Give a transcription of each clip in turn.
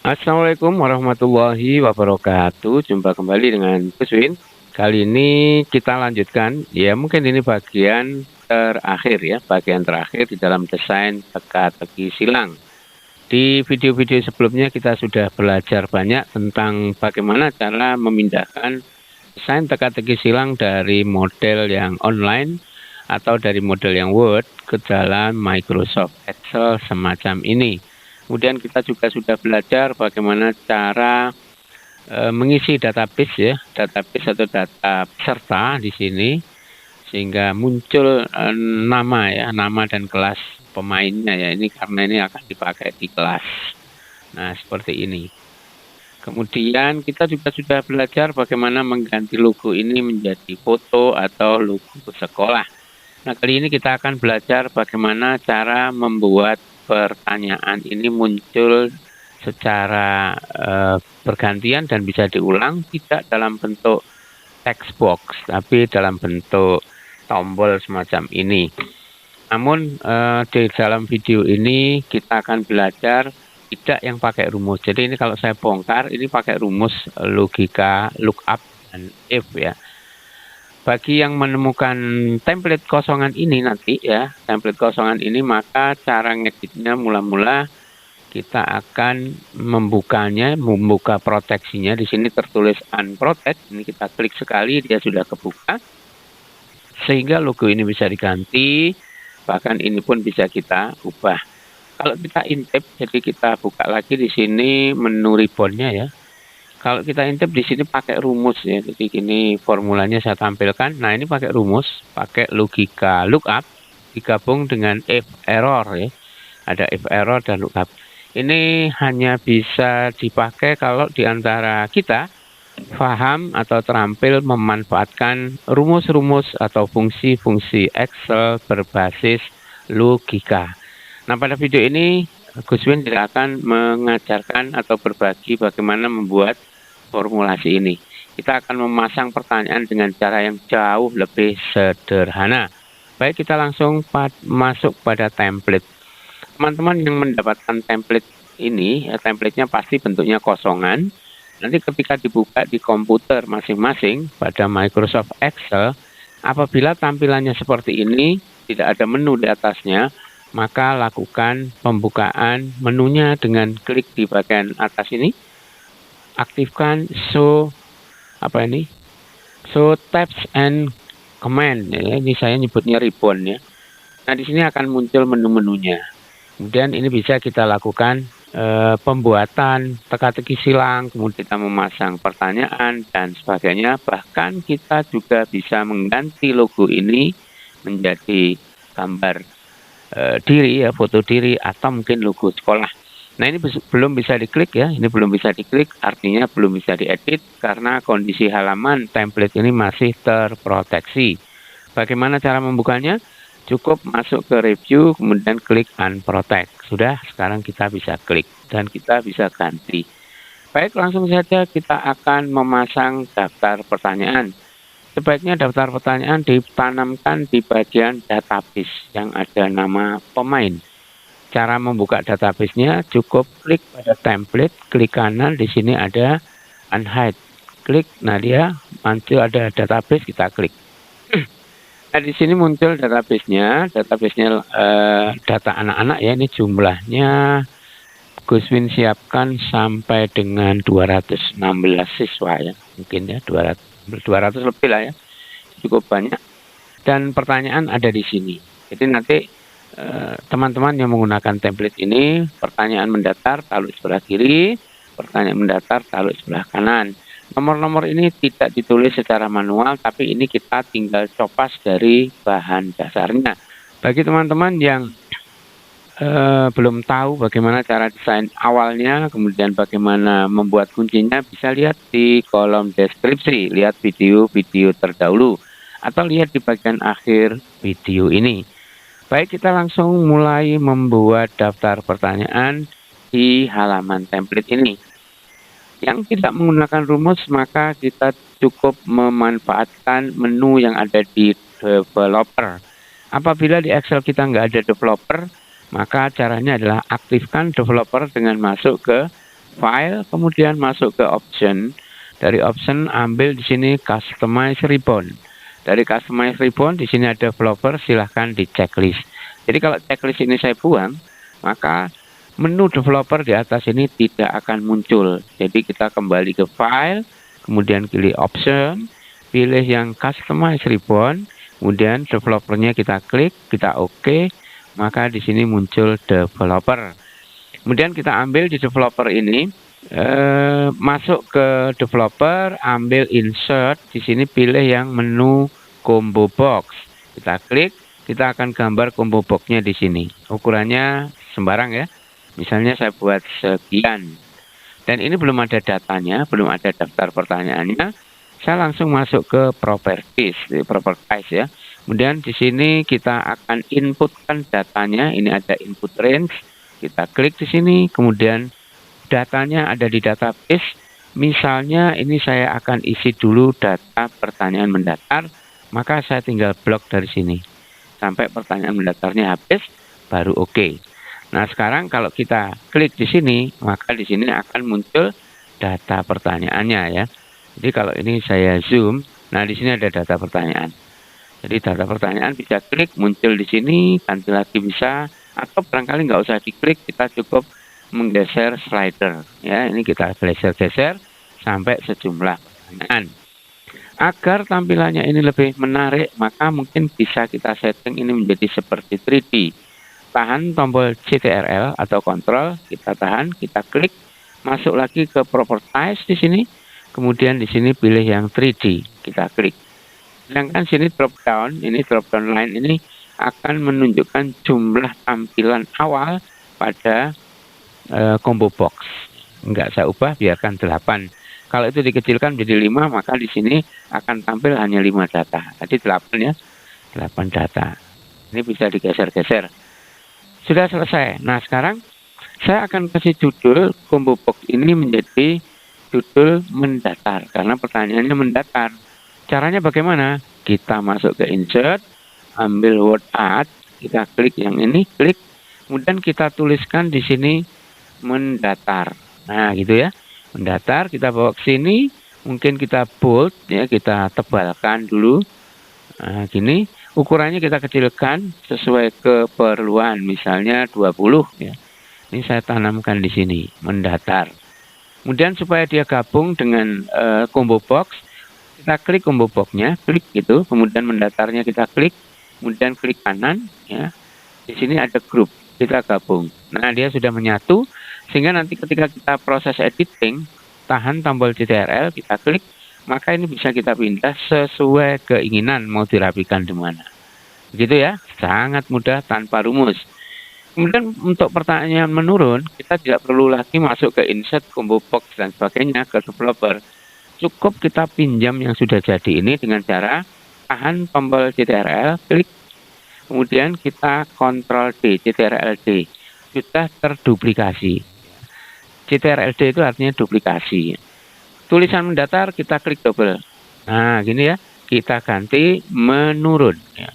Assalamualaikum warahmatullahi wabarakatuh. Jumpa kembali dengan Gus Win. Kali ini kita lanjutkan, ya mungkin ini bagian terakhir ya, bagian terakhir di dalam desain teka-teki silang. Di video-video sebelumnya kita sudah belajar banyak tentang bagaimana cara memindahkan desain teka-teki silang dari model yang online atau dari model yang Word ke dalam Microsoft Excel semacam ini. Kemudian kita juga sudah belajar bagaimana cara mengisi database ya, database atau data peserta di sini sehingga muncul nama dan kelas pemainnya ya. Ini karena ini akan dipakai di kelas. Nah, seperti ini. Kemudian kita juga sudah belajar bagaimana mengganti logo ini menjadi foto atau logo sekolah. Nah, kali ini kita akan belajar bagaimana cara membuat pertanyaan ini muncul secara bergantian dan bisa diulang, tidak dalam bentuk text box, tapi dalam bentuk tombol semacam ini. Namun di dalam video ini kita akan belajar tidak yang pakai rumus. Jadi ini kalau saya bongkar, ini pakai rumus logika lookup dan if ya. Bagi yang menemukan template kosongan ini nanti ya, template kosongan ini, maka cara ngeditnya mula-mula kita akan membuka proteksinya. Di sini tertulis unprotect. Ini kita klik sekali, dia sudah kebuka. Sehingga logo ini bisa diganti, bahkan ini pun bisa kita ubah. Kalau kita intip, jadi kita buka lagi di sini menu ribbonnya ya. Kalau kita intip di sini pakai rumus ya, jadi ini formulanya saya tampilkan. Nah, ini pakai rumus, pakai logika lookup digabung dengan if error ya. Ada if error dan lookup. Ini hanya bisa dipakai kalau diantara kita paham atau terampil memanfaatkan rumus-rumus atau fungsi-fungsi Excel berbasis logika. Nah, pada video ini Gus Win tidak akan mengajarkan atau berbagi bagaimana membuat formulasi ini. Kita akan memasang pertanyaan dengan cara yang jauh lebih sederhana. Baik, kita langsung masuk pada template. Teman-teman yang mendapatkan template ini, ya, templatenya pasti bentuknya kosongan. Nanti ketika dibuka di komputer masing-masing pada Microsoft Excel, apabila tampilannya seperti ini, tidak ada menu di atasnya, maka lakukan pembukaan menunya dengan klik di bagian atas ini. Aktifkan show tabs and command ya. Ini saya nyebutnya ribbon ya. Nah, di sini akan muncul menu-menunya. Kemudian ini bisa kita lakukan pembuatan teka-teki silang, kemudian kita memasang pertanyaan dan sebagainya. Bahkan kita juga bisa mengganti logo ini menjadi gambar diri ya, foto diri atau mungkin logo sekolah. Nah, ini belum bisa diklik ya, ini belum bisa diklik, artinya belum bisa diedit karena kondisi halaman template ini masih terproteksi. Bagaimana cara membukanya? Cukup masuk ke review, kemudian klik unprotect. Sudah, sekarang kita bisa klik dan kita bisa ganti. Baik, langsung saja kita akan memasang daftar pertanyaan. Sebaiknya daftar pertanyaan ditanamkan di bagian database yang ada nama pemain. Cara membuka database-nya cukup klik pada template, klik kanan, di sini ada unhide. Klik, nah dia muncul ada database, kita klik. Nah, di sini muncul database-nya data anak-anak ya, ini jumlahnya Gus Win siapkan sampai dengan 216 siswa ya. Mungkin ya 200 lebih lah ya. Cukup banyak. Dan pertanyaan ada di sini. Jadi nanti teman-teman yang menggunakan template ini, pertanyaan mendatar taruh sebelah kiri, pertanyaan mendatar taruh sebelah kanan. Nomor-nomor ini tidak ditulis secara manual, tapi ini kita tinggal copas dari bahan dasarnya. Bagi teman-teman yang belum tahu bagaimana cara desain awalnya, kemudian bagaimana membuat kuncinya, bisa lihat di kolom deskripsi, lihat video-video terdahulu, atau lihat di bagian akhir video ini. Baik, kita langsung mulai membuat daftar pertanyaan di halaman template ini. Yang tidak menggunakan rumus, maka kita cukup memanfaatkan menu yang ada di developer. Apabila di Excel kita nggak ada developer, maka caranya adalah aktifkan developer dengan masuk ke File, kemudian masuk ke Option. Dari Option ambil di sini Customize Ribbon. Dari Customize Ribbon di sini ada developer, silahkan di checklist. Jadi kalau checklist ini saya buang, maka menu developer di atas ini tidak akan muncul. Jadi kita kembali ke File, kemudian pilih Option, pilih yang Customize Ribbon, kemudian developernya kita klik, kita OK, maka di sini muncul developer. Kemudian kita ambil di developer ini, masuk ke developer, ambil insert, di sini pilih yang menu combo box. Kita klik, kita akan gambar combo boxnya di sini. Ukurannya sembarang ya. Misalnya saya buat sekian. Dan ini belum ada datanya, belum ada daftar pertanyaannya. Saya langsung masuk ke properties ya. Kemudian di sini kita akan inputkan datanya. Ini ada input range. Kita klik di sini, kemudian datanya ada di database. Misalnya ini saya akan isi dulu data pertanyaan mendatar, maka saya tinggal blok dari sini sampai pertanyaan mendatarnya habis, baru OK. Nah, sekarang kalau kita klik di sini, maka di sini akan muncul data pertanyaannya ya. Jadi kalau ini saya zoom, nah di sini ada data pertanyaan. Jadi data pertanyaan bisa klik, muncul di sini, ganti lagi bisa, atau barangkali nggak usah diklik, kita cukup menggeser slider ya. Ini kita geser-geser sampai sejumlah pertanyaan. Agar tampilannya ini lebih menarik, maka mungkin bisa kita setting ini menjadi seperti 3D. Tahan tombol CTRL atau Ctrl, kita tahan, kita klik, masuk lagi ke Properties di sini, kemudian di sini pilih yang 3D, kita klik. Sedangkan sini drop down, ini drop down line ini akan menunjukkan jumlah tampilan awal pada combo box. Enggak saya ubah, biarkan 8. Kalau itu dikecilkan menjadi 5, maka di sini akan tampil hanya 5 data. Tadi 8 ya, 8 data. Ini bisa digeser-geser. Sudah selesai. Nah, sekarang saya akan kasih judul combo box ini menjadi judul mendatar, karena pertanyaannya mendatar. Caranya bagaimana? Kita masuk ke insert, ambil word art, kita klik yang ini, klik, kemudian kita tuliskan di sini mendatar. Nah, gitu ya. Mendatar, kita bawa ke sini, mungkin kita bold ya, kita tebalkan dulu. Nah, gini, ukurannya kita kecilkan sesuai keperluan, misalnya 20 ya. Ini saya tanamkan di sini, mendatar. Kemudian supaya dia gabung dengan combo box, kita klik combo boxnya, klik gitu, kemudian mendatarnya kita klik, kemudian klik kanan ya. Di sini ada grup, kita gabung. Nah, dia sudah menyatu, sehingga nanti ketika kita proses editing, tahan tombol CTRL, kita klik, maka ini bisa kita pindah sesuai keinginan mau dirapikan di mana. Begitu ya, sangat mudah tanpa rumus. Kemudian untuk pertanyaan menurun, kita tidak perlu lagi masuk ke insert, combo box dan sebagainya ke developer. Cukup kita pinjam yang sudah jadi ini dengan cara tahan tombol CTRL, klik, kemudian kita Ctrl D, CTRL D, sudah terduplikasi. CTRL D itu artinya duplikasi. Tulisan mendatar kita klik double. Nah, gini ya, kita ganti menurun. Ya.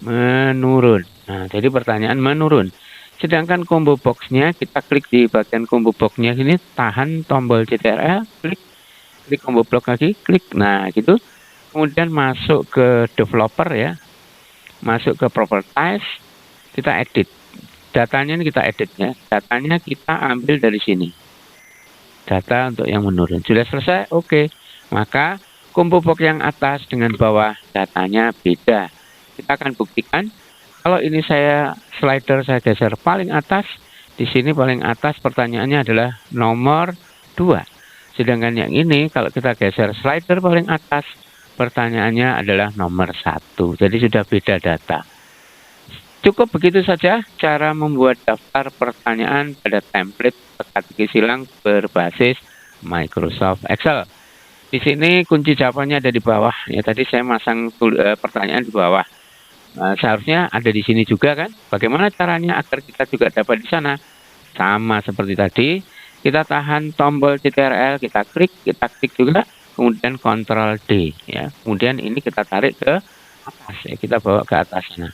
Menurun. Nah, jadi pertanyaan menurun. Sedangkan combo boxnya kita klik di bagian combo boxnya sini, tahan tombol CTRL, klik combo box lagi, klik. Nah, gitu. Kemudian masuk ke developer ya, masuk ke properties, kita edit. Datanya ini kita edit ya. Datanya kita ambil dari sini. Data untuk yang menurun. Sudah selesai? Oke. Maka combo box yang atas dengan bawah datanya beda. Kita akan buktikan. Kalau ini saya slider saya geser paling atas, di sini paling atas pertanyaannya adalah nomor 2. Sedangkan yang ini kalau kita geser slider paling atas, pertanyaannya adalah nomor 1. Jadi sudah beda data. Cukup begitu saja cara membuat daftar pertanyaan pada template teka-teki silang berbasis Microsoft Excel. Di sini kunci jawabannya ada di bawah. Ya, tadi saya masang pertanyaan di bawah. Seharusnya ada di sini juga kan? Bagaimana caranya agar kita juga dapat di sana? Sama seperti tadi, kita tahan tombol CTRL, kita klik juga, kemudian Ctrl D ya. Kemudian ini kita tarik ke atas ya, kita bawa ke atas sana.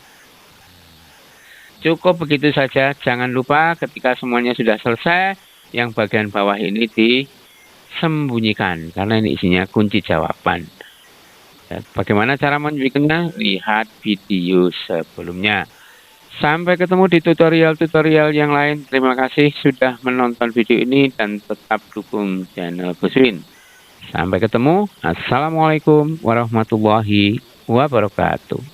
Cukup begitu saja. Jangan lupa ketika semuanya sudah selesai, yang bagian bawah ini disembunyikan karena ini isinya kunci jawaban. Bagaimana cara menyembunyikannya? Lihat video sebelumnya. Sampai ketemu di tutorial-tutorial yang lain. Terima kasih sudah menonton video ini dan tetap dukung channel Buswin. Sampai ketemu. Assalamualaikum warahmatullahi wabarakatuh.